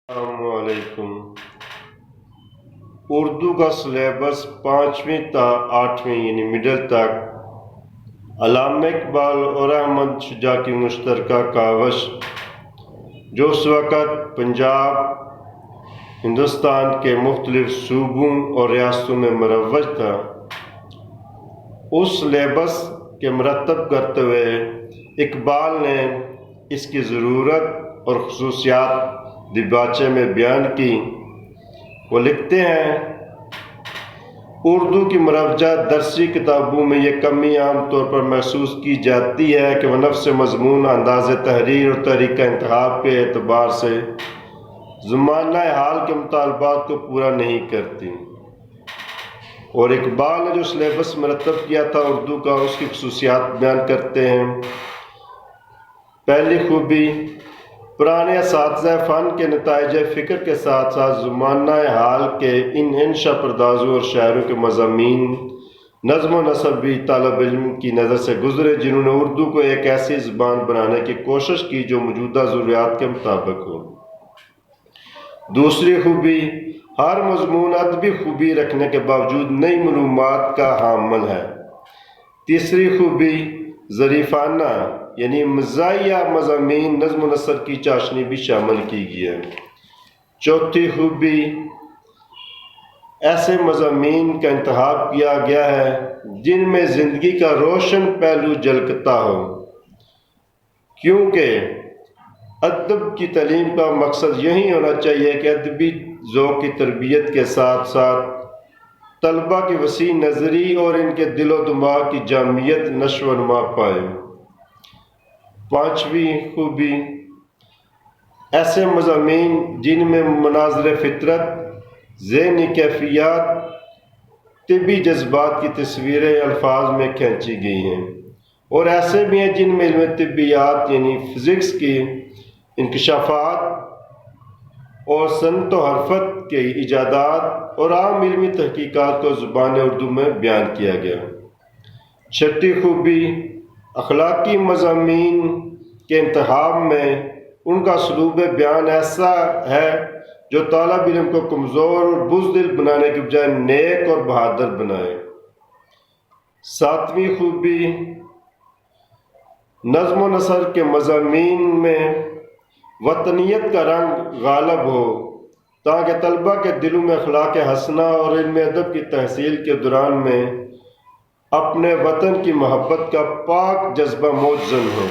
السلام علیکم۔ اردو کا سلیبس 5ویں تا 8ویں یعنی مڈل تک علامہ اقبال اور احمد شجاع کی مشترکہ کاوش جو اس وقت پنجاب ہندوستان کے مختلف صوبوں اور ریاستوں میں مروج تھا، اس سلیبس کے مرتب کرتے ہوئے اقبال نے اس کی ضرورت اور خصوصیات دیباچے میں بیان کی۔ وہ لکھتے ہیں، اردو کی مروجہ درسی کتابوں میں یہ کمی عام طور پر محسوس کی جاتی ہے کہ وہ نفس مضمون، انداز تحریر اور طریقہ انتخاب کے اعتبار سے زمانہ حال کے مطالبات کو پورا نہیں کرتی۔ اور اقبال نے جو سلیبس مرتب کیا تھا اردو کا، اس کی خصوصیات بیان کرتے ہیں۔ پہلی خوبی، پرانے اساتذہ فن کے نتائج فکر کے ساتھ ساتھ زمانہ حال کے ان انشا پردازوں اور شاعروں کے مضامین، نظم و نثر بھی طالب علم کی نظر سے گزرے جنہوں نے اردو کو ایک ایسی زبان بنانے کی کوشش کی جو موجودہ ضروریات کے مطابق ہو۔ دوسری خوبی، ہر مضمون ادبی خوبی رکھنے کے باوجود نئی معلومات کا حامل ہے۔ تیسری خوبی، ظریفانہ یعنی مزاحیہ مضامین، نظم و نثر کی چاشنی بھی شامل کی گئی ہے۔ چوتھی خوبی، ایسے مضامین کا انتخاب کیا گیا ہے جن میں زندگی کا روشن پہلو جھلکتا ہو، کیونکہ ادب کی تعلیم کا مقصد یہی ہونا چاہیے کہ ادبی ذوق کی تربیت کے ساتھ ساتھ طلباء کی وسیع نظری اور ان کے دل و دماغ کی جامعیت نشو و نما پائے۔ پانچویں خوبی، ایسے مضامین جن میں مناظر فطرت، ذہنی کیفیات، طبی جذبات کی تصویریں الفاظ میں کھینچی گئی ہیں، اور ایسے بھی ہیں جن میں علم طبیات یعنی فزکس کی انکشافات اور صنعت و حرفت کے ایجادات اور عام علمی تحقیقات کو زبان اردو میں بیان کیا گیا۔ چھٹی خوبی، اخلاقی مضامین کے انتخاب میں ان کا اسلوب بیان ایسا ہے جو طالب علم کو کمزور اور بزدل بنانے کے بجائے نیک اور بہادر بنائے۔ ساتویں خوبی، نظم و نثر کے مضامین میں وطنیت کا رنگ غالب ہو تاکہ طلباء کے دلوں میں اخلاق حسنہ اور علم ادب کی تحصیل کے دوران میں اپنے وطن کی محبت کا پاک جذبہ موجزن ہو۔